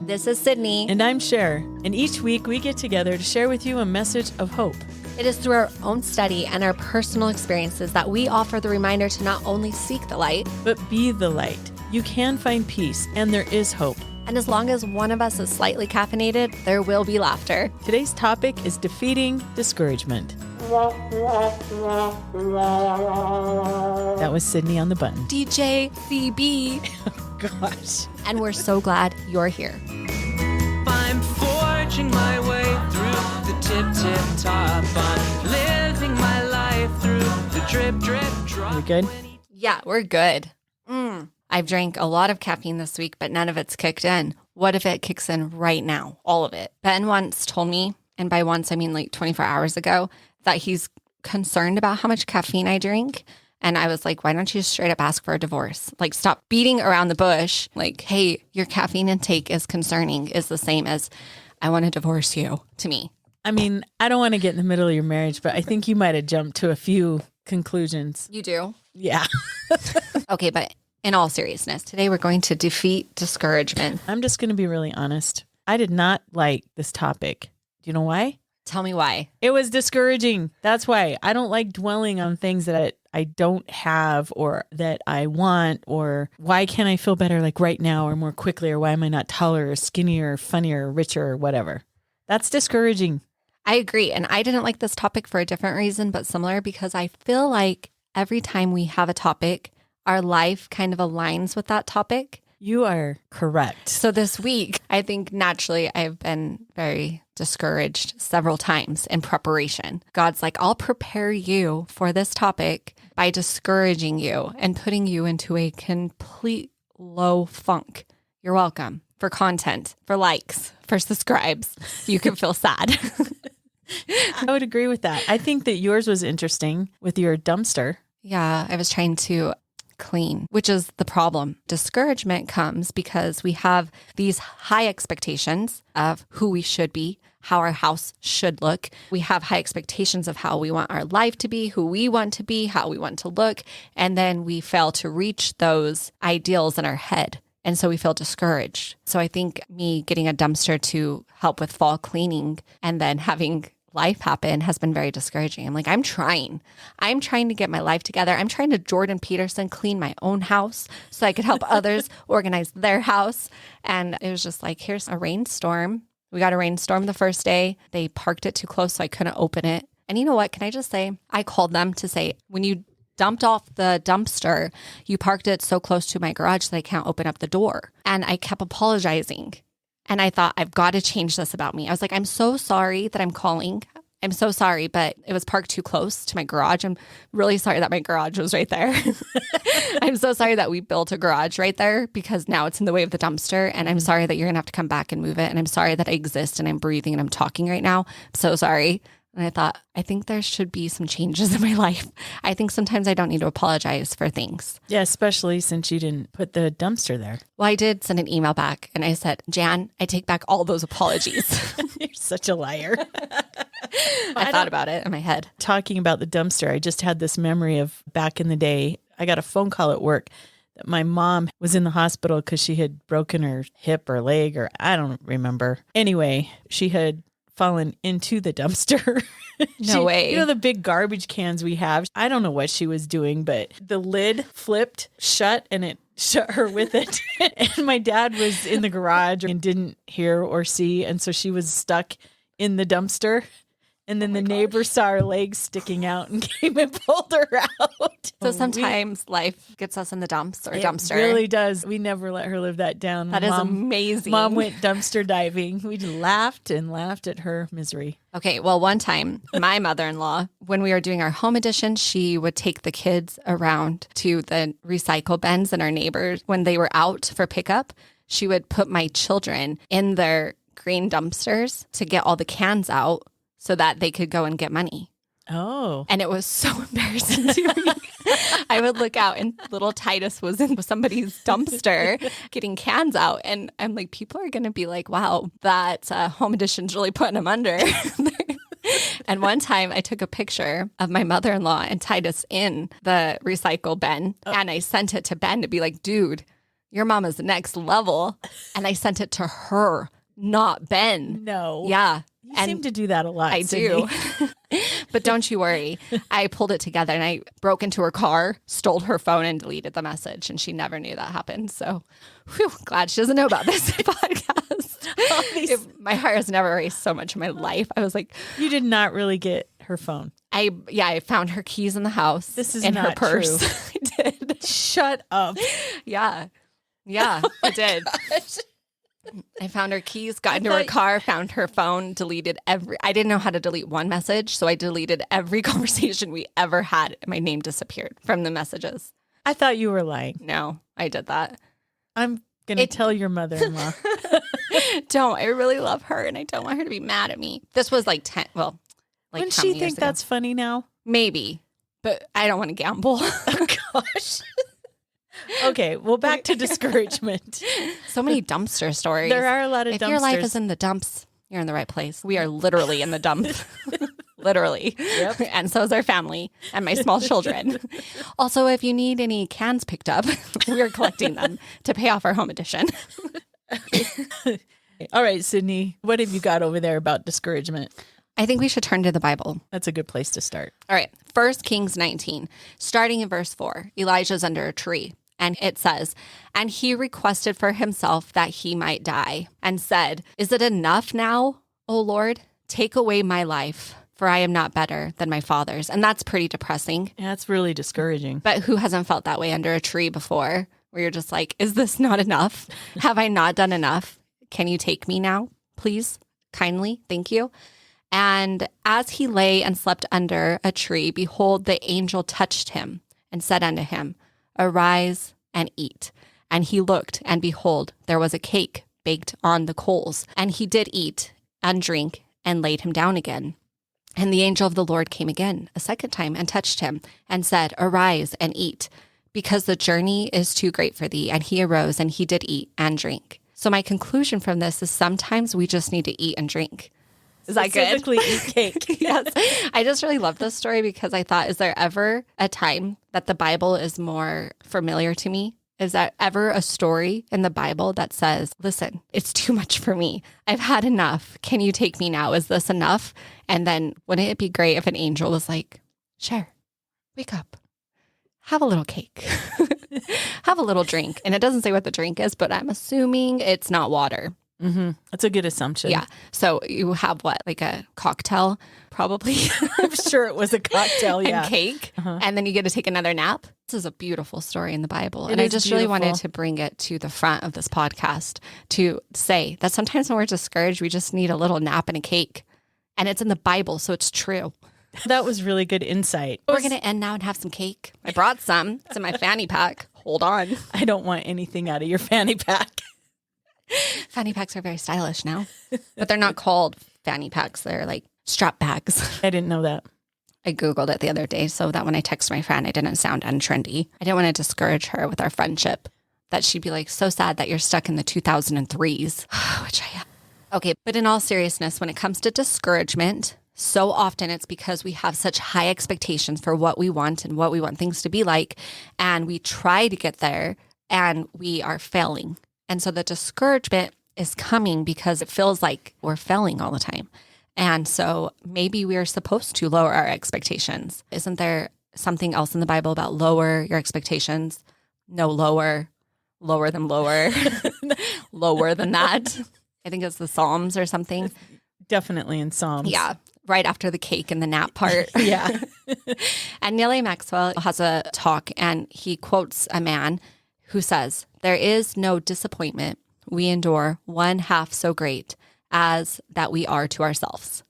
This is Sydney. And I'm Cher. And each week we get together to share with you a message of hope. It is through our own study and our personal experiences that we offer the reminder to not only seek the light, but be the light. You can find peace, and there is hope. And as long as one of us is slightly caffeinated, there will be laughter. Today's topic is defeating discouragement. That was Sydney on the button. DJ CB. Oh, gosh. And we're so glad you're here. I'm forging my way through the tip top. I'm living my life through the drip drop. Are we good? Yeah, we're good. I've drank a lot of caffeine this week, but none of it's kicked in. What if it kicks in right now? All of it. Ben once told me, and by once I mean like 24 hours ago, that he's concerned about how much caffeine I drink. And I was like, why don't you straight up ask for a divorce? Like, stop beating around the bush. Like, hey, your caffeine intake is concerning, is the same as I want to divorce you to me. I mean, I don't want to get in the middle of your marriage, but I think you might have jumped to a few conclusions. You do? Yeah. Okay, but in all seriousness, today we're going to defeat discouragement. I'm just going to be really honest. I did not like this topic. Do you know why? Tell me why. It was discouraging. That's why. I don't like dwelling on things that I don't have or that I want, or why can't I feel better like right now or more quickly, or why am I not taller or skinnier or funnier or richer or whatever. That's discouraging. I agree. And I didn't like this topic for a different reason, but similar, because I feel like every time we have a topic, our life kind of aligns with that topic. You are correct. So this week, I think naturally I've been very discouraged several times in preparation. God's like, I'll prepare you for this topic by discouraging you and putting you into a complete low funk. You're welcome for content, for likes, for subscribes. You can feel sad. I would agree with that. I think that yours was interesting with your dumpster. Yeah, I was trying to clean, which is the problem. Discouragement comes because we have these high expectations of who we should be, how our house should look. We have high expectations of how we want our life to be, who we want to be, how we want to look. And then we fail to reach those ideals in our head. And so we feel discouraged. So I think me getting a dumpster to help with fall cleaning and then having life happen has been very discouraging. I'm like, I'm trying to get my life together. I'm trying to Jordan Peterson clean my own house so I could help others organize their house. And it was just like, here's a rainstorm. We got a rainstorm the first day. They parked it too close, so I couldn't open it. And you know what? Can I just say, I called them to say, when you dumped off the dumpster, you parked it so close to my garage that I can't open up the door. And I kept apologizing. And I thought, I've got to change this about me. I was like, I'm so sorry that I'm calling. I'm so sorry, but it was parked too close to my garage. I'm really sorry that my garage was right there. I'm so sorry that we built a garage right there because now it's in the way of the dumpster. And I'm sorry that you're going to have to come back and move it. And I'm sorry that I exist and I'm breathing and I'm talking right now. I'm so sorry. And I thought, I think there should be some changes in my life. I think sometimes I don't need to apologize for things. Yeah, especially since you didn't put the dumpster there. Well, I did send an email back and I said, Jan, I take back all those apologies. You're such a liar. I thought about it in my head. Talking about the dumpster, I just had this memory of back in the day. I got a phone call at work that my mom was in the hospital because she had broken her hip or leg, or I don't remember. Anyway, she had fallen into the dumpster. No way. You know, the big garbage cans we have. I don't know what she was doing, but the lid flipped shut and it shut her with it. And my dad was in the garage and didn't hear or see. And so she was stuck in the dumpster. And then the neighbor saw her legs sticking out and came and pulled her out. So sometimes life gets us in the dumps or dumpster. It really does. We never let her live that down. That is amazing. Mom went dumpster diving. We just laughed and laughed at her misery. Okay, well, one time, my mother-in-law, when we were doing our home edition, she would take the kids around to the recycle bins and our neighbors. When they were out for pickup, she would put my children in their green dumpsters to get all the cans out so that they could go and get money. Oh. And it was so embarrassing to me. I would look out and little Titus was in somebody's dumpster getting cans out. And I'm like, people are going to be like, wow, that home edition's really putting them under. And one time I took a picture of my mother-in-law and Titus in the recycle bin. And I sent it to Ben to be like, dude, your mom is the next level. And I sent it to her, not Ben. No. Yeah. You seem to do that a lot, I Sydney. do. But don't you worry. I pulled it together and I broke into her car, stole her phone, and deleted the message. And she never knew that happened. So, glad she doesn't know about this podcast. My heart has never raced so much in my life. I was like, You did not really get her phone. I found her keys in the house. This is in not her purse. true. I did. Shut up. Yeah, I did. I found her keys, got into her car, found her phone, deleted I didn't know how to delete one message, so I deleted every conversation we ever had. My name disappeared from the messages. I thought you were lying. No, I did that. I'm going to tell your mother-in-law. Don't. I really love her, and I don't want her to be mad at me. This was like 10, like Wouldn't how she many years think ago? that's funny now? Maybe, but I don't want to gamble. Oh, gosh. Okay, well, back to discouragement. So many dumpster stories. There are a lot of dumpsters. If your life is in the dumps, you're in the right place. We are literally in the dump. Literally. Yep. And so is our family and my small children. Also, if you need any cans picked up, we are collecting them to pay off our home edition. All right, Sydney, what have you got over there about discouragement? I think we should turn to the Bible. That's a good place to start. All right. 1 Kings 19, starting in verse 4. Elijah's under a tree. And it says, and he requested for himself that he might die and said, is it enough now, O Lord? Take away my life, for I am not better than my fathers. And that's pretty depressing. Yeah, that's really discouraging. But who hasn't felt that way under a tree before, where you're just like, is this not enough? Have I not done enough? Can you take me now, please? Kindly. Thank you. And as he lay and slept under a tree, behold, the angel touched him and said unto him, arise and eat. And he looked, and behold, there was a cake baked on the coals. And he did eat and drink and laid him down again. And the angel of the Lord came again a second time and touched him and said, arise and eat, because the journey is too great for thee. And he arose and he did eat and drink. So my conclusion from this is sometimes we just need to eat and drink. Is that good? Specifically eat cake. Yes. I just really love this story because I thought, is there ever a time that the Bible is more familiar to me? Is there ever a story in the Bible that says, listen, it's too much for me. I've had enough. Can you take me now? Is this enough? And then wouldn't it be great if an angel was like, sure, wake up, have a little cake, have a little drink. And it doesn't say what the drink is, but I'm assuming it's not water. Mm-hmm. That's a good assumption. Yeah. So you have what, like a cocktail, probably? I'm sure it was a cocktail, yeah. And cake. And then you get to take another nap. This is a beautiful story in the Bible. It and I is just really wanted beautiful. to bring it to the front of this podcast to say that sometimes when we're discouraged, we just need a little nap and a cake. And it's in the Bible, so it's true. That was really good insight. We're going to end now and have some cake. I brought some. It's in my fanny pack. Hold on. I don't want anything out of your fanny pack. Fanny packs are very stylish now, but they're not called fanny packs. They're like strap bags. I didn't know that. I Googled it the other day so that when I text my friend, I didn't sound untrendy. I didn't want to discourage her with our friendship, that she'd be like, so sad that you're stuck in the 2003s, which I am. Okay, but in all seriousness, when it comes to discouragement, so often it's because we have such high expectations for what we want and what we want things to be like, and we try to get there and we are failing. And so the discouragement is coming because it feels like we're failing all the time. And so maybe we are supposed to lower our expectations. Isn't there something else in the Bible about lower your expectations? No, lower than lower, lower than that. I think it's the Psalms or something. Definitely in Psalms. Yeah, right after the cake and the nap part. Yeah. And Neil A. Maxwell has a talk and he quotes a man who says, there is no disappointment we endure one half so great as that we are to ourselves.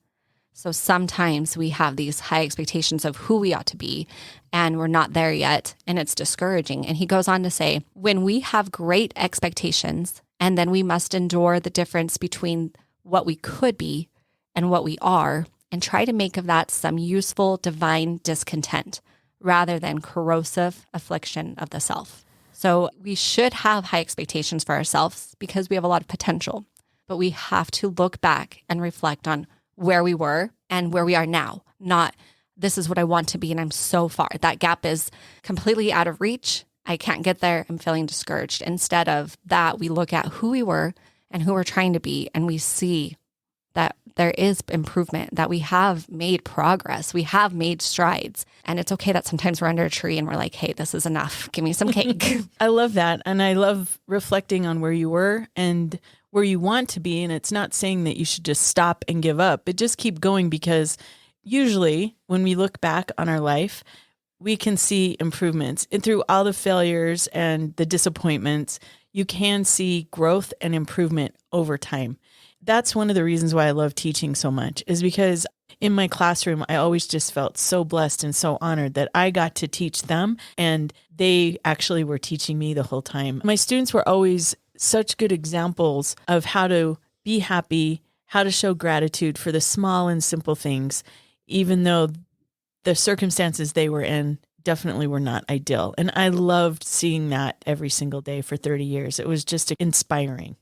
So sometimes we have these high expectations of who we ought to be, and we're not there yet, and it's discouraging. And he goes on to say, when we have great expectations, and then we must endure the difference between what we could be and what we are, and try to make of that some useful divine discontent, rather than corrosive affliction of the self. So we should have high expectations for ourselves because we have a lot of potential, but we have to look back and reflect on where we were and where we are now. Not, this is what I want to be and I'm so far. That gap is completely out of reach I can't get there. I'm feeling discouraged. Instead of that, we look at who we were and who we're trying to be, and we see that there is improvement, that we have made progress, we have made strides. And it's okay that sometimes we're under a tree and we're like, hey, this is enough. Give me some cake. I love that. And I love reflecting on where you were and where you want to be. And it's not saying that you should just stop and give up, but just keep going, because usually when we look back on our life, we can see improvements. And through all the failures and the disappointments, you can see growth and improvement over time. That's one of the reasons why I love teaching so much, is because in my classroom, I always just felt so blessed and so honored that I got to teach them, and they actually were teaching me the whole time. My students were always such good examples of how to be happy, how to show gratitude for the small and simple things, even though the circumstances they were in definitely were not ideal. And I loved seeing that every single day for 30 years. It was just inspiring.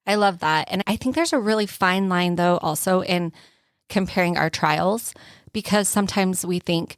I love that. And I think there's a really fine line, though, also in comparing our trials, because sometimes we think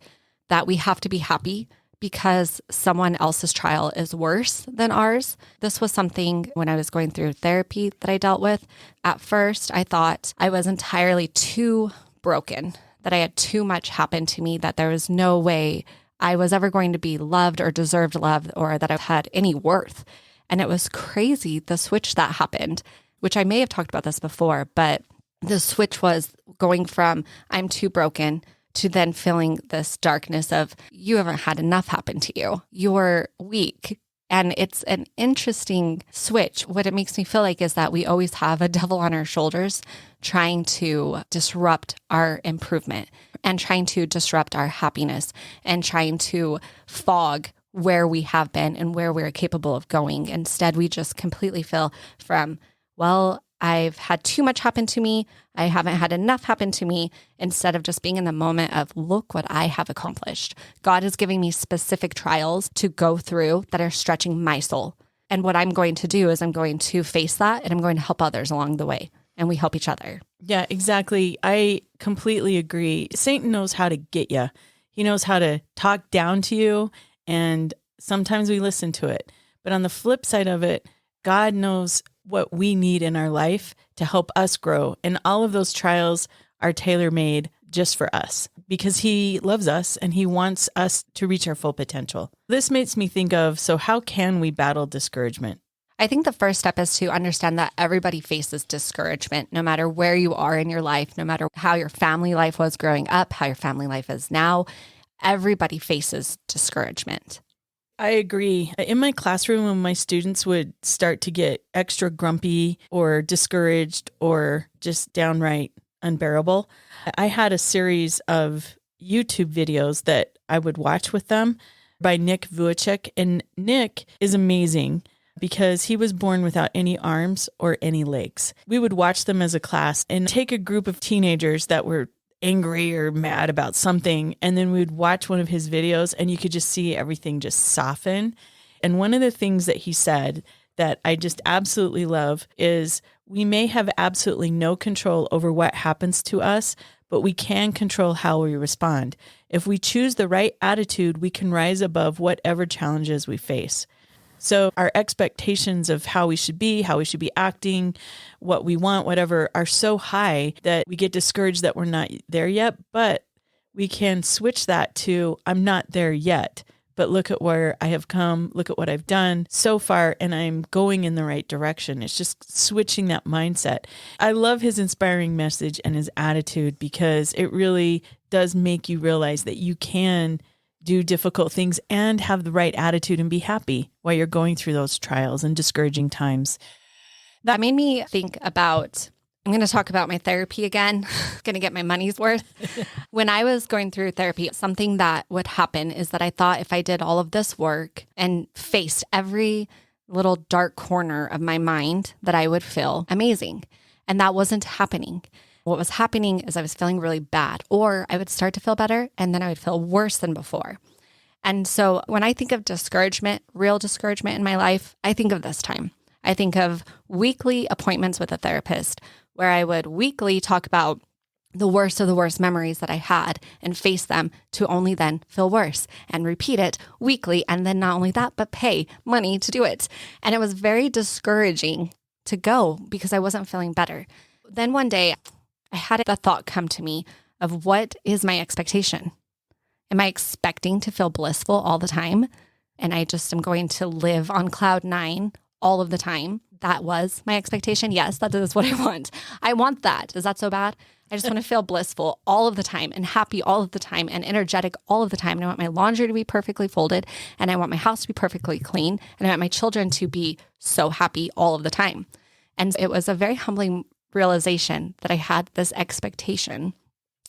that we have to be happy because someone else's trial is worse than ours. This was something when I was going through therapy that I dealt with. At first, I thought I was entirely too broken, that I had too much happen to me, that there was no way I was ever going to be loved or deserved love, or that I had any worth. And it was crazy, the switch that happened, which I may have talked about this before, but the switch was going from I'm too broken to then feeling this darkness of you haven't had enough happen to you. You're weak. And it's an interesting switch. What it makes me feel like is that we always have a devil on our shoulders trying to disrupt our improvement and trying to disrupt our happiness and trying to fog where we have been and where we're capable of going. Instead, we just completely feel from, well, I've had too much happen to me. I haven't had enough happen to me, instead of just being in the moment of, look what I have accomplished. God is giving me specific trials to go through that are stretching my soul. And what I'm going to do is I'm going to face that, and I'm going to help others along the way. And we help each other. Yeah, exactly. I completely agree. Satan knows how to get you. He knows how to talk down to you. And sometimes we listen to it. But on the flip side of it, God knows what we need in our life to help us grow. And all of those trials are tailor-made just for us, because he loves us and he wants us to reach our full potential. This makes me think of, so how can we battle discouragement? I think the first step is to understand that everybody faces discouragement, no matter where you are in your life, no matter how your family life was growing up, how your family life is now. Everybody faces discouragement. I agree. In my classroom, when my students would start to get extra grumpy or discouraged or just downright unbearable, I had a series of YouTube videos that I would watch with them by Nick Vujicic. And Nick is amazing because he was born without any arms or any legs. We would watch them as a class and take a group of teenagers that were angry or mad about something, and then we'd watch one of his videos and you could just see everything just soften. And one of the things that he said that I just absolutely love is, we may have absolutely no control over what happens to us, but we can control how we respond. If we choose the right attitude, we can rise above whatever challenges we face. So our expectations of how we should be acting, what we want, whatever, are so high that we get discouraged that we're not there yet. But we can switch that to, I'm not there yet, but look at where I have come, look at what I've done so far, and I'm going in the right direction. It's just switching that mindset. I love his inspiring message and his attitude, because it really does make you realize that you can do difficult things and have the right attitude and be happy while you're going through those trials and discouraging times. That made me think about, I'm going to talk about my therapy again, going to get my money's worth. When I was going through therapy, something that would happen is that I thought if I did all of this work and faced every little dark corner of my mind, that I would feel amazing. And that wasn't happening. What was happening is I was feeling really bad, or I would start to feel better and then I would feel worse than before. And so when I think of discouragement, real discouragement in my life, I think of this time. I think of weekly appointments with a therapist where I would weekly talk about the worst of the worst memories that I had and face them to only then feel worse and repeat it weekly. And then not only that, but pay money to do it. And it was very discouraging to go because I wasn't feeling better. Then one day I had the thought come to me of what is my expectation? Am I expecting to feel blissful all the time? And I just am going to live on cloud nine all of the time. That was my expectation. Yes, that is what I want. I want that. Is that so bad? I just want to feel blissful all of the time and happy all of the time and energetic all of the time. And I want my laundry to be perfectly folded and I want my house to be perfectly clean and I want my children to be so happy all of the time. And it was a very humbling realization that I had this expectation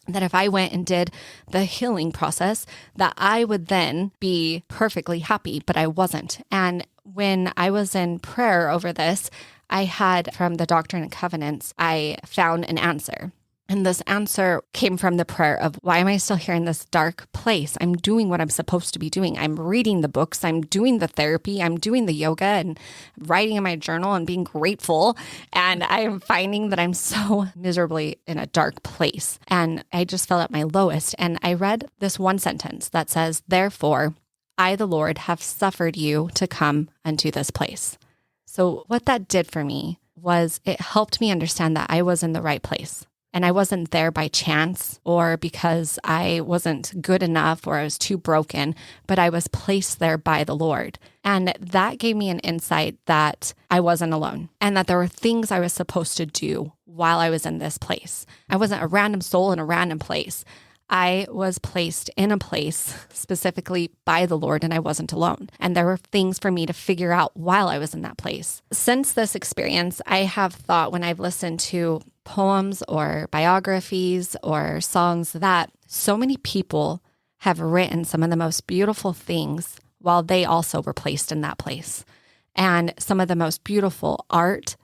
that if I went and did the healing process, that I would then be perfectly happy, but I wasn't. And when I was in prayer over this, I had from the Doctrine and Covenants, I found an answer. And this answer came from the prayer of, why am I still here in this dark place? I'm doing what I'm supposed to be doing. I'm reading the books. I'm doing the therapy. I'm doing the yoga and writing in my journal and being grateful. And I am finding that I'm so miserably in a dark place. And I just felt at my lowest. And I read this one sentence that says, therefore, I, the Lord, have suffered you to come unto this place. So what that did for me was it helped me understand that I was in the right place. And I wasn't there by chance or because I wasn't good enough or I was too broken, but I was placed there by the Lord. And that gave me an insight that I wasn't alone and that there were things I was supposed to do while I was in this place. I wasn't a random soul in a random place. I was placed in a place specifically by the Lord and I wasn't alone. And there were things for me to figure out while I was in that place. Since this experience, I have thought when I've listened to poems or biographies or songs that so many people have written some of the most beautiful things while they also were placed in that place. And some of the most beautiful art,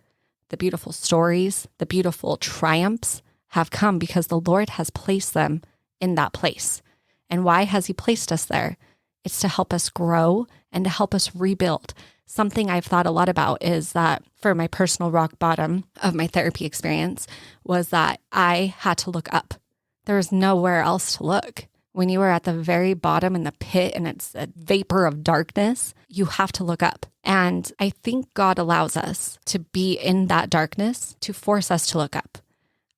the beautiful stories, the beautiful triumphs have come because the Lord has placed them in that place. And why has he placed us there? It's to help us grow and to help us rebuild. Something I've thought a lot about is that for my personal rock bottom of my therapy experience was that I had to look up. There was nowhere else to look. When you are at the very bottom in the pit and it's a vapor of darkness, you have to look up. And I think God allows us to be in that darkness to force us to look up.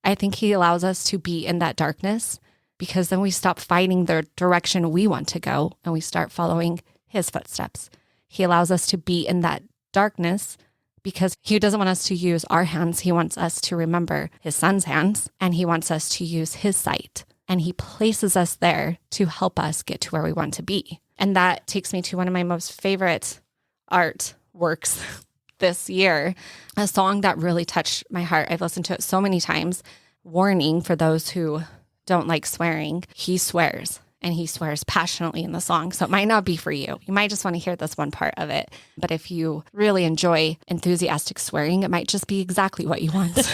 I think he allows us to be in that darkness because then we stop fighting the direction we want to go and we start following his footsteps. He allows us to be in that darkness because he doesn't want us to use our hands. He wants us to remember his son's hands and he wants us to use his sight. And he places us there to help us get to where we want to be. And that takes me to one of my most favorite art works this year, a song that really touched my heart. I've listened to it so many times. Warning for those who don't like swearing. He swears. And he swears passionately in the song. So it might not be for you. You might just want to hear this one part of it. But if you really enjoy enthusiastic swearing, it might just be exactly what you want.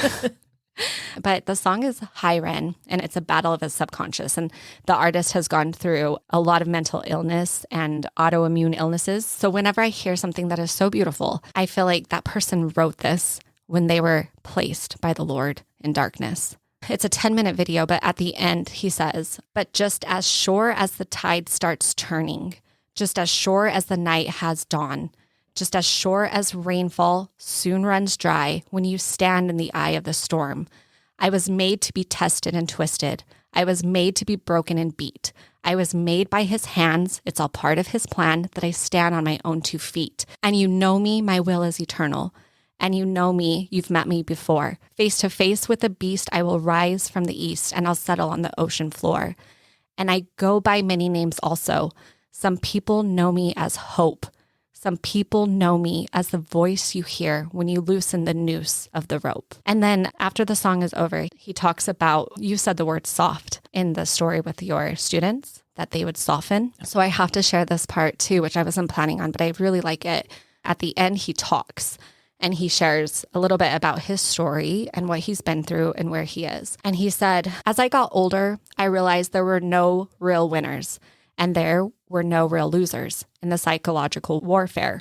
But the song is Hyren, and it's a battle of his subconscious. And the artist has gone through a lot of mental illness and autoimmune illnesses. So whenever I hear something that is so beautiful, I feel like that person wrote this when they were placed by the Lord in darkness. It's a 10-minute video, but at the end, he says, but just as sure as the tide starts turning, just as sure as the night has dawn, just as sure as rainfall soon runs dry when you stand in the eye of the storm, I was made to be tested and twisted. I was made to be broken and beat. I was made by his hands. It's all part of his plan that I stand on my own 2 feet. And you know me, my will is eternal. And you know me, you've met me before. Face to face with the beast, I will rise from the east and I'll settle on the ocean floor. And I go by many names also. Some people know me as hope. Some people know me as the voice you hear when you loosen the noose of the rope. And then after the song is over, he talks about, you said the word soft in the story with your students, that they would soften. So I have to share this part too, which I wasn't planning on, but I really like it. At the end, he talks. And he shares a little bit about his story and what he's been through and where he is. And he said, as I got older, I realized there were no real winners and there were no real losers in the psychological warfare.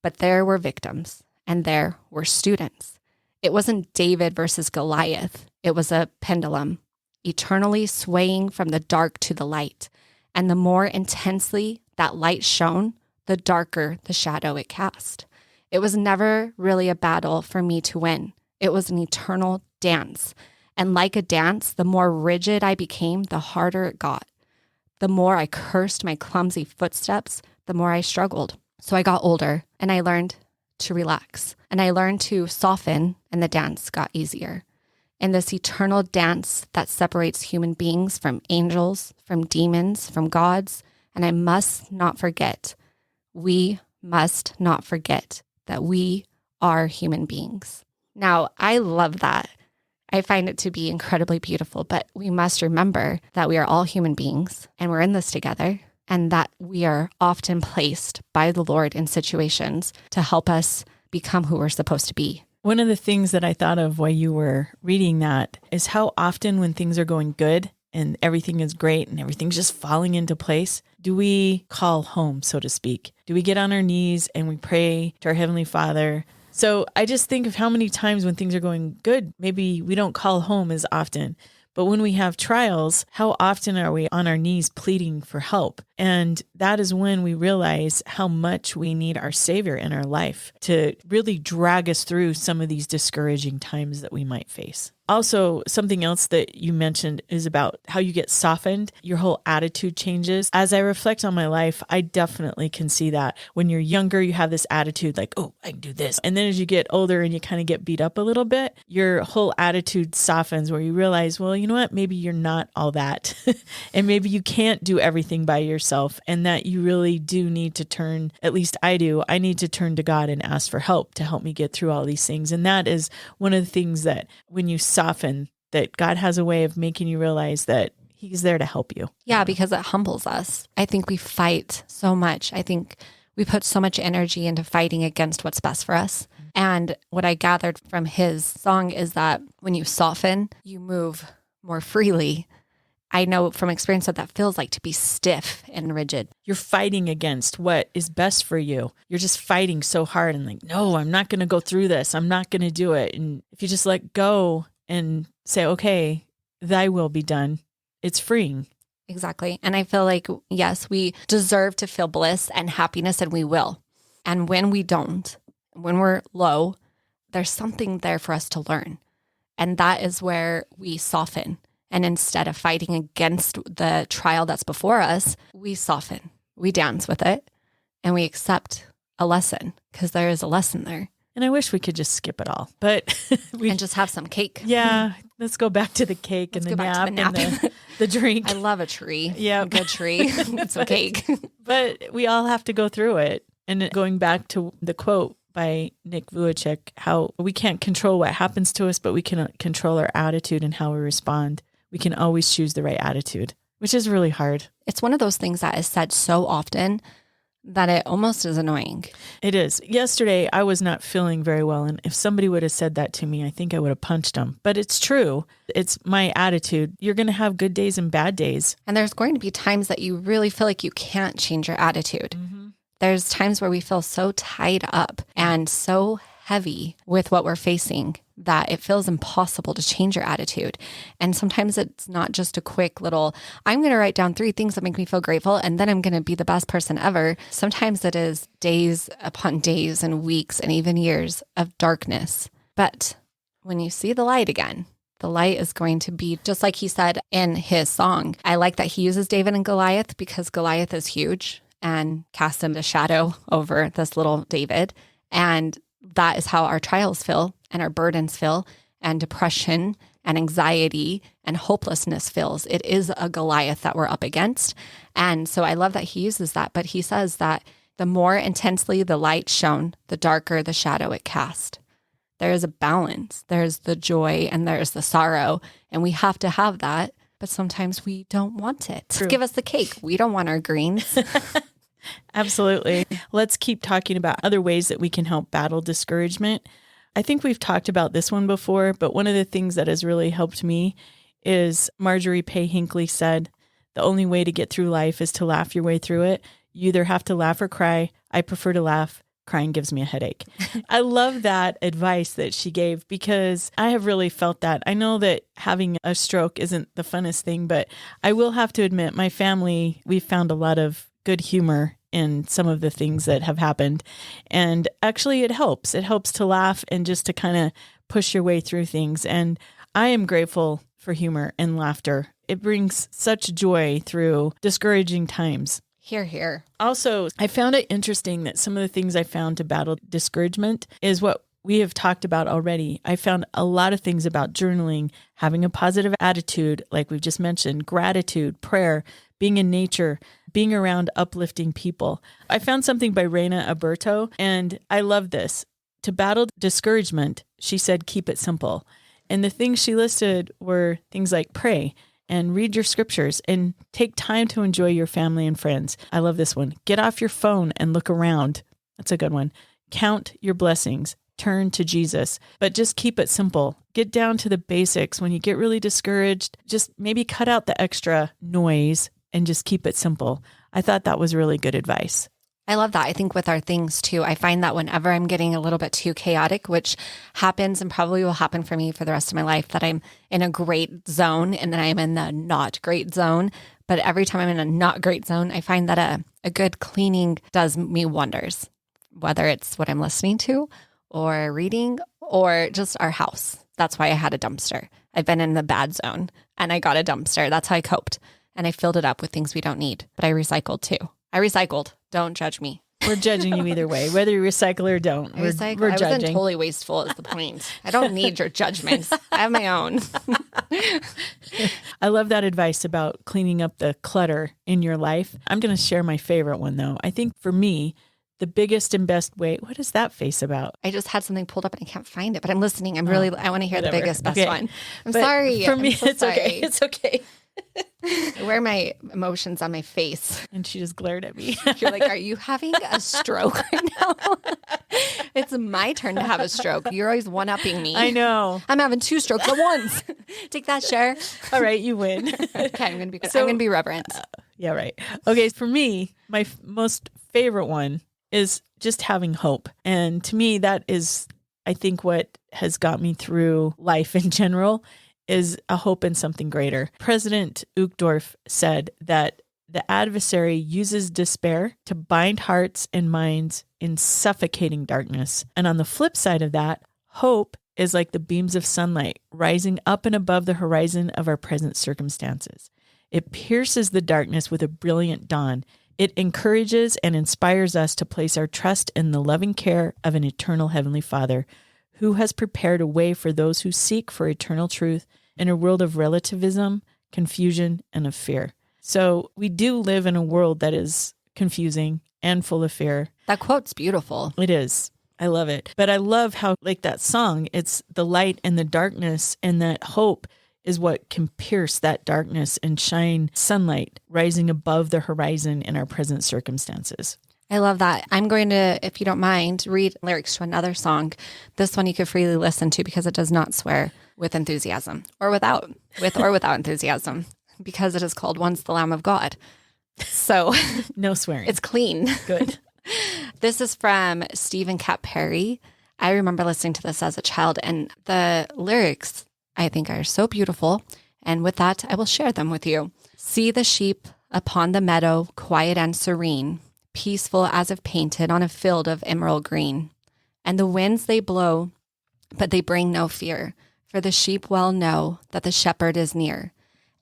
But there were victims and there were students. It wasn't David versus Goliath. It was a pendulum. eternally swaying from the dark to the light. And the more intensely that light shone, the darker the shadow it cast. It was never really a battle for me to win. It was an eternal dance. And like a dance, the more rigid I became, the harder it got. The more I cursed my clumsy footsteps, the more I struggled. So I got older and I learned to relax and I learned to soften, and the dance got easier. And this eternal dance that separates human beings from angels, from demons, from gods. And I must not forget, we must not forget that we are human beings. Now, I love that. I find it to be incredibly beautiful, but we must remember that we are all human beings and we're in this together, and that we are often placed by the Lord in situations to help us become who we're supposed to be. One of the things that I thought of while you were reading that is how often when things are going good and everything is great and everything's just falling into place, do we call home, so to speak? Do we get on our knees and we pray to our Heavenly Father? So I just think of how many times when things are going good, maybe we don't call home as often. But when we have trials, how often are we on our knees pleading for help? And that is when we realize how much we need our Savior in our life to really drag us through some of these discouraging times that we might face. Also, something else that you mentioned is about how you get softened. Your whole attitude changes. As I reflect on my life, I definitely can see that. When you're younger, you have this attitude like, oh, I can do this. And then as you get older and you kind of get beat up a little bit, your whole attitude softens where you realize, well, you know what? Maybe you're not all that. And maybe you can't do everything by yourself, and that you really do need to turn, at least I do, I need to turn to God and ask for help to help me get through all these things. And that is one of the things that when you soften, that God has a way of making you realize that He's there to help you. Yeah, because it humbles us. I think we fight so much. I think we put so much energy into fighting against what's best for us. And what I gathered from his song is that when you soften, you move more freely. I know from experience that that feels like to be stiff and rigid. You're fighting against what is best for you. You're just fighting so hard and like, no, I'm not going to go through this. I'm not going to do it. And if you just let go and say, okay, thy will be done, it's freeing. Exactly. And I feel like, yes, we deserve to feel bliss and happiness, and we will. And when we don't, when we're low, there's something there for us to learn. And that is where we soften. And instead of fighting against the trial that's before us, we soften, we dance with it, and we accept a lesson, because there is a lesson there. And I wish we could just skip it all, but and just have some cake. Yeah, let's go back to the cake and the nap and the drink. I love a tree. Yeah, a good tree. It's a cake. But we all have to go through it. And going back to the quote by Nick Vujicic, how we can't control what happens to us, but we can control our attitude and how we respond. We can always choose the right attitude, which is really hard. It's one of those things that is said so often that it almost is annoying. It is. Yesterday, I was not feeling very well. And if somebody would have said that to me, I think I would have punched them. But it's true. It's my attitude. You're going to have good days and bad days. And there's going to be times that you really feel like you can't change your attitude. Mm-hmm. There's times where we feel so tied up and so heavy with what we're facing that it feels impossible to change your attitude. And sometimes it's not just a quick little, I'm going to write down 3 things that make me feel grateful, and then I'm going to be the best person ever. Sometimes it is days upon days and weeks and even years of darkness. But when you see the light again, the light is going to be just like he said in his song. I like that he uses David and Goliath, because Goliath is huge and casts him a shadow over this little David. And that is how our trials feel and our burdens feel, and depression and anxiety and hopelessness feels. It is a Goliath that we're up against. And so I love that he uses that, but he says that the more intensely the light shone, the darker the shadow it cast. There is a balance. There's the joy and there's the sorrow, and we have to have that, but sometimes we don't want it. True. Give us the cake. We don't want our greens. Absolutely. Let's keep talking about other ways that we can help battle discouragement. I think we've talked about this one before, but one of the things that has really helped me is Marjorie Pay Hinckley said, the only way to get through life is to laugh your way through it. You either have to laugh or cry. I prefer to laugh. crying gives me a headache. I love that advice that she gave because I have really felt that. I know that having a stroke isn't the funnest thing, but I will have to admit my family, we've found a lot of good humor in some of the things that have happened. And actually it helps. It helps to laugh and just to kind of push your way through things. And I am grateful for humor and laughter. It brings such joy through discouraging times. Hear, hear. Also, I found it interesting that some of the things I found to battle discouragement is what we have talked about already. I found a lot of things about journaling, having a positive attitude, like we've just mentioned, gratitude, prayer, being in nature, being around uplifting people. I found something by Reina Aberto, and I love this. To battle discouragement, she said, keep it simple. And the things she listed were things like pray and read your scriptures and take time to enjoy your family and friends. I love this one. Get off your phone and look around. That's a good one. Count your blessings. Turn to Jesus, but just keep it simple. Get down to the basics. When you get really discouraged, just maybe cut out the extra noise and just keep it simple. I thought that was really good advice. I love that. I think with our things too, I find that whenever I'm getting a little bit too chaotic, which happens and probably will happen for me for the rest of my life, that I'm in a great zone and then I'm in the not great zone. But every time I'm in a not great zone, I find that a good cleaning does me wonders, whether it's what I'm listening to or reading or just our house. That's why I had a dumpster. I've been in the bad zone and I got a dumpster. That's how I coped. And I filled it up with things we don't need, but I recycled too. I recycled. Don't judge me. We're judging you either way, whether you recycle or don't. We're I judging. wasn't totally wasteful is the point. I don't need your judgments. I have my own. I love that advice about cleaning up the clutter in your life. I'm going to share my favorite one though. I think for me, the biggest and best way, what is that face about? I just had something pulled up and I can't find it, but I'm listening. I want to hear the biggest, best one. I'm But sorry. For me, I'm so it's sorry. okay. It's okay. I wear my emotions on my face. And she just glared at me. You're like, are you having a stroke right now? It's my turn to have a stroke. You're always one-upping me. I know. I'm having 2 strokes at once. Take that, Cher. All right, you win. Okay, I'm gonna be good. I'm gonna be reverent. Yeah, right. Okay, for me, my most favorite one is just having hope. And to me, that is, I think, what has got me through life in general is a hope in something greater. President Uchtdorf said that the adversary uses despair to bind hearts and minds in suffocating darkness. And on the flip side of that, hope is like the beams of sunlight rising up and above the horizon of our present circumstances. It pierces the darkness with a brilliant dawn. It encourages and inspires us to place our trust in the loving care of an eternal Heavenly Father who has prepared a way for those who seek for eternal truth in a world of relativism, confusion, and of fear. So we do live in a world that is confusing and full of fear. That quote's beautiful. It is. I love it. But I love how, like that song, it's the light and the darkness, and that hope is what can pierce that darkness and shine sunlight rising above the horizon in our present circumstances. I love that. I'm going to, if you don't mind, read lyrics to another song. This one you could freely listen to because it does not swear with enthusiasm or without enthusiasm, because it is called Once the Lamb of God. So no swearing. It's clean. Good. This is from Stephen Cat Perry. I remember listening to this as a child, and the lyrics I think are so beautiful. And with that, I will share them with you. See the sheep upon the meadow, quiet and serene, peaceful as if painted on a field of emerald green. And the winds they blow, but they bring no fear, for the sheep well know that the shepherd is near.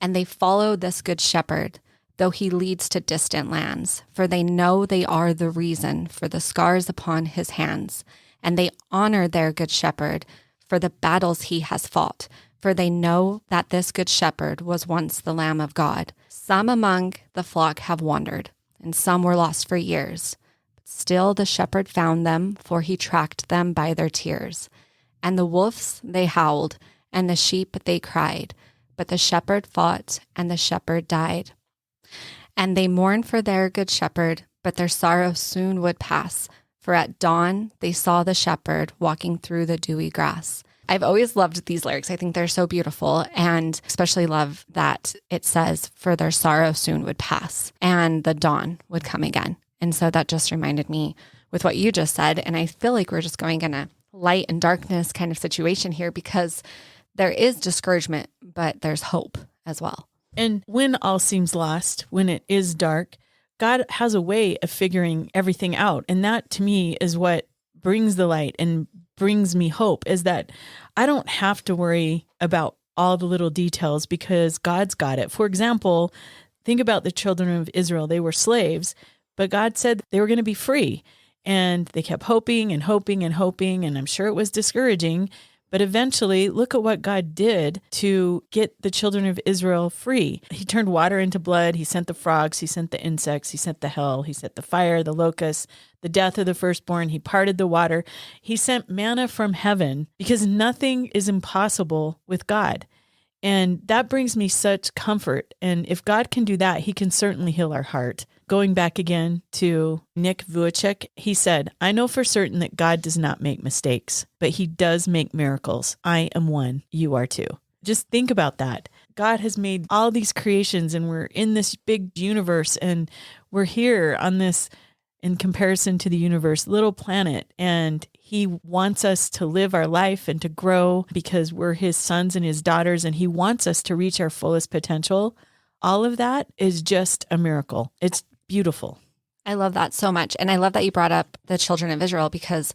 And they follow this good shepherd, though he leads to distant lands, for they know they are the reason for the scars upon his hands. And they honor their good shepherd for the battles he has fought, for they know that this good shepherd was once the Lamb of God. Some among the flock have wandered, and some were lost for years. But still the shepherd found them, for he tracked them by their tears. And the wolves, they howled, and the sheep, they cried. But the shepherd fought, and the shepherd died. And they mourned for their good shepherd, but their sorrow soon would pass. For at dawn they saw the shepherd walking through the dewy grass. I've always loved these lyrics. I think they're so beautiful, and especially love that it says, for their sorrow soon would pass, and the dawn would come again. And so that just reminded me with what you just said. And I feel like we're just going in a light and darkness kind of situation here because there is discouragement, but there's hope as well. And when all seems lost, when it is dark, God has a way of figuring everything out. And that to me is what brings the light and brings me hope, is that I don't have to worry about all the little details because God's got it. For example, think about the children of Israel. They were slaves, but God said they were going to be free. And they kept hoping and hoping and hoping. And I'm sure it was discouraging. But eventually, look at what God did to get the children of Israel free. He turned water into blood. He sent the frogs. He sent the insects. He sent the hail. He sent the fire, the locusts, the death of the firstborn. He parted the water. He sent manna from heaven because nothing is impossible with God. And that brings me such comfort. And if God can do that, he can certainly heal our heart. Going back again to Nick Vujicic, he said, "I know for certain that God does not make mistakes, but he does make miracles. I am one. You are too." Just think about that. God has made all these creations and we're in this big universe and we're here on this, in comparison to the universe, little planet. And he wants us to live our life and to grow because we're his sons and his daughters, and he wants us to reach our fullest potential. All of that is just a miracle. It's beautiful. I love that so much. And I love that you brought up the children of Israel because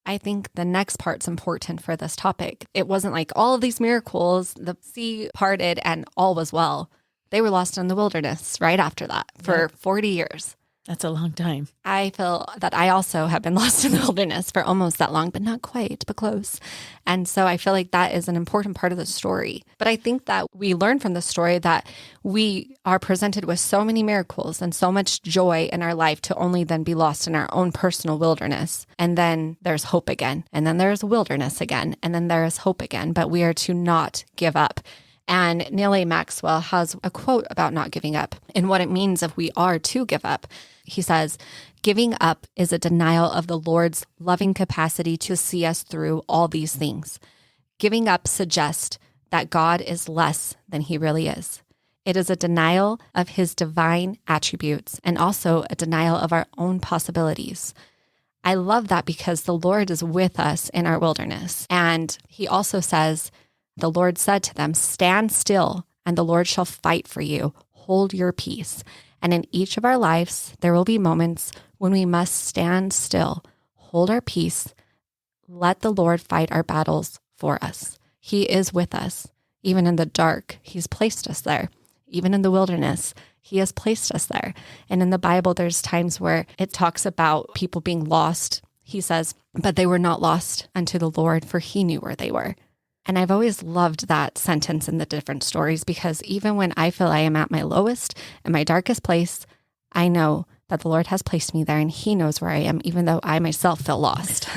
I think the next part's important for this topic. It wasn't like all of these miracles, the sea parted and all was well. They were lost in the wilderness right after that for 40 years. That's a long time. I feel that I also have been lost in the wilderness for almost that long, but not quite, but close. And so I feel like that is an important part of the story. But I think that we learn from the story that we are presented with so many miracles and so much joy in our life to only then be lost in our own personal wilderness. And then there's hope again. And then there's wilderness again. And then there is hope again. But we are to not give up. And Neil A. Maxwell has a quote about not giving up and what it means if we are to give up. He says, "Giving up is a denial of the Lord's loving capacity to see us through all these things. Giving up suggests that God is less than he really is. It is a denial of his divine attributes and also a denial of our own possibilities." I love that because the Lord is with us in our wilderness. And he also says, the Lord said to them, "Stand still, and the Lord shall fight for you. Hold your peace." And in each of our lives, there will be moments when we must stand still, hold our peace, let the Lord fight our battles for us. He is with us. Even in the dark, he's placed us there. Even in the wilderness, he has placed us there. And in the Bible, there's times where it talks about people being lost. He says, "But they were not lost unto the Lord, for he knew where they were." And I've always loved that sentence in the different stories because even when I feel I am at my lowest and my darkest place, I know that the Lord has placed me there and he knows where I am, even though I myself feel lost.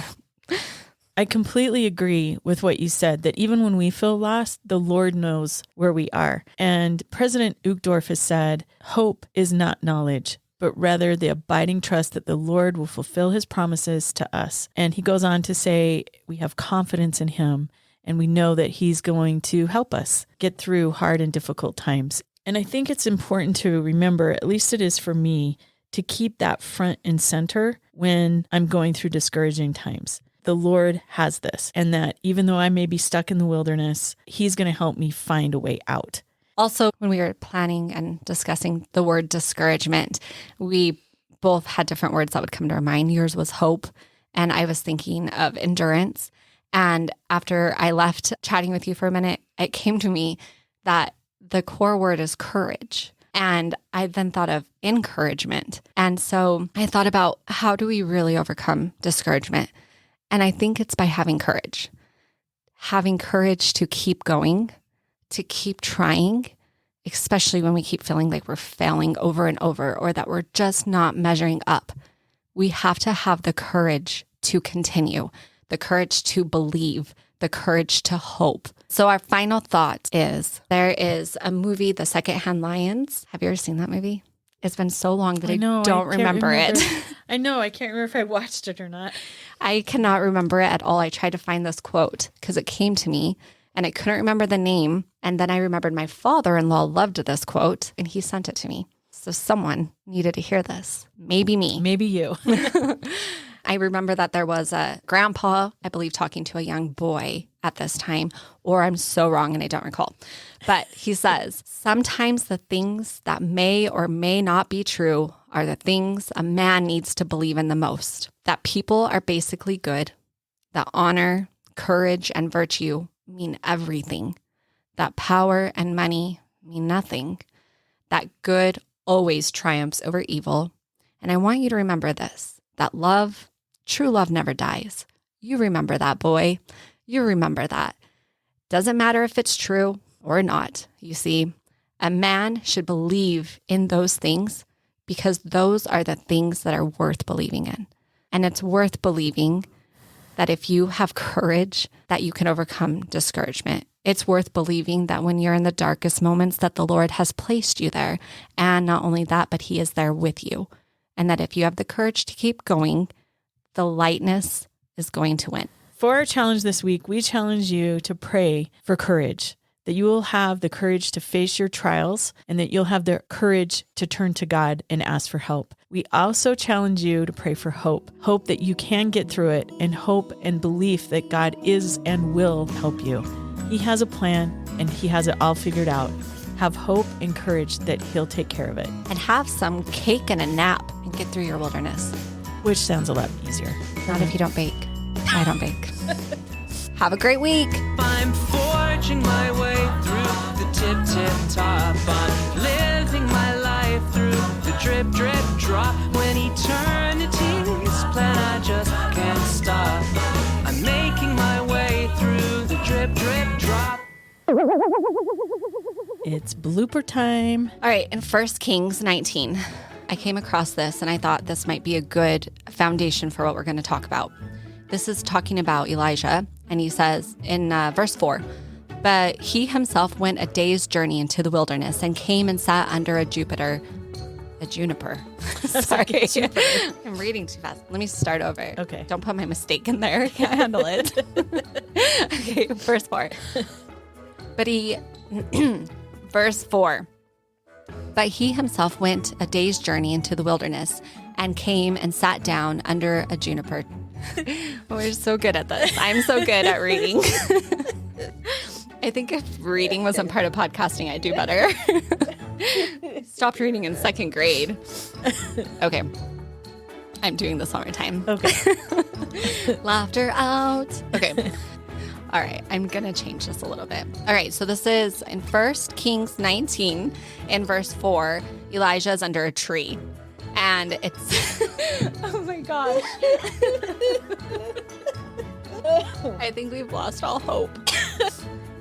I completely agree with what you said, that even when we feel lost, the Lord knows where we are. And President Uchtdorf has said, "Hope is not knowledge, but rather the abiding trust that the Lord will fulfill his promises to us." And he goes on to say, we have confidence in him. And we know that he's going to help us get through hard and difficult times. And I think it's important to remember, at least it is for me, to keep that front and center when I'm going through discouraging times. The Lord has this, and that even though I may be stuck in the wilderness, he's going to help me find a way out. Also, when we were planning and discussing the word discouragement, we both had different words that would come to our mind. Yours was hope, and I was thinking of endurance. And after I left chatting with you for a minute, it came to me that the core word is courage. And I then thought of encouragement. And so I thought about how do we really overcome discouragement? And I think it's by having courage to keep going, to keep trying, especially when we keep feeling like we're failing over and over or that we're just not measuring up. We have to have the courage to continue, the courage to believe, the courage to hope. So our final thought is there is a movie, The Secondhand Lions. Have you ever seen that movie? It's been so long that I don't remember it. I know. I can't remember if I watched it or not. I cannot remember it at all. I tried to find this quote because it came to me and I couldn't remember the name. And then I remembered my father-in-law loved this quote and he sent it to me. So someone needed to hear this. Maybe me. Maybe you. I remember that there was a grandpa, I believe, talking to a young boy at this time, or I'm so wrong and I don't recall. But he says, sometimes the things that may or may not be true are the things a man needs to believe in the most. That people are basically good, that honor, courage, and virtue mean everything, that power and money mean nothing, that good always triumphs over evil. And I want you to remember this, that love, true love never dies. You remember that, boy. You remember that. Doesn't matter if it's true or not. You see, a man should believe in those things because those are the things that are worth believing in. And it's worth believing that if you have courage, that you can overcome discouragement. It's worth believing that when you're in the darkest moments, that the Lord has placed you there. And not only that, but he is there with you. And that if you have the courage to keep going, the lightness is going to win. For our challenge this week, we challenge you to pray for courage, that you will have the courage to face your trials and that you'll have the courage to turn to God and ask for help. We also challenge you to pray for hope that you can get through it, and hope and belief that God is and will help you. He has a plan and he has it all figured out. Have hope and courage that he'll take care of it. And have some cake and a nap and get through your wilderness. Which sounds a lot easier. Not if you don't bake. I don't bake. Have a great week. I'm forging my way through the tip top. I'm living my life through the drip drop. When eternity's plan, I just can't stop. I'm making my way through the drip drop. It's blooper time. All right, in 1 Kings 19, I came across this and I thought this might be a good foundation for what we're going to talk about. This is talking about Elijah, and he says in verse 4, but he himself went a day's journey into the wilderness and came and sat under a juniper. Sorry, I'm reading too fast. Let me start over. Okay. Don't put my mistake in there. I can't handle it. Okay, verse 4. Verse 4. But he himself went a day's journey into the wilderness and came and sat down under a juniper. We're so good at this. I'm so good at reading. I think if reading wasn't part of podcasting, I'd do better. Stopped reading in 2nd grade. Okay. I'm doing this one more time. Okay. Laughter out. Okay. All right. I'm going to change this a little bit. All right. So this is in 1 Kings 19 in verse 4. Elijah is under a tree. And it's, oh my gosh. I think we've lost all hope.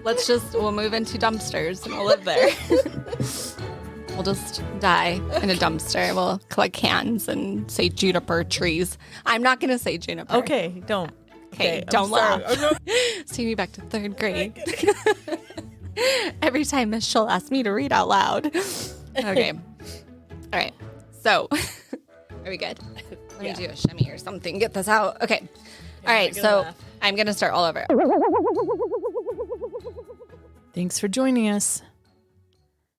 We'll move into dumpsters and we'll live there. We'll just die in a dumpster. We'll collect cans and say juniper trees. I'm not going to say juniper. Okay, don't. Okay, don't laugh. See me back to 3rd grade. Every time she'll ask me to read out loud. Okay. All right. So, are we good? Let me do a shimmy or something. Get this out. Okay. All right. So, I'm going to start all over. Thanks for joining us.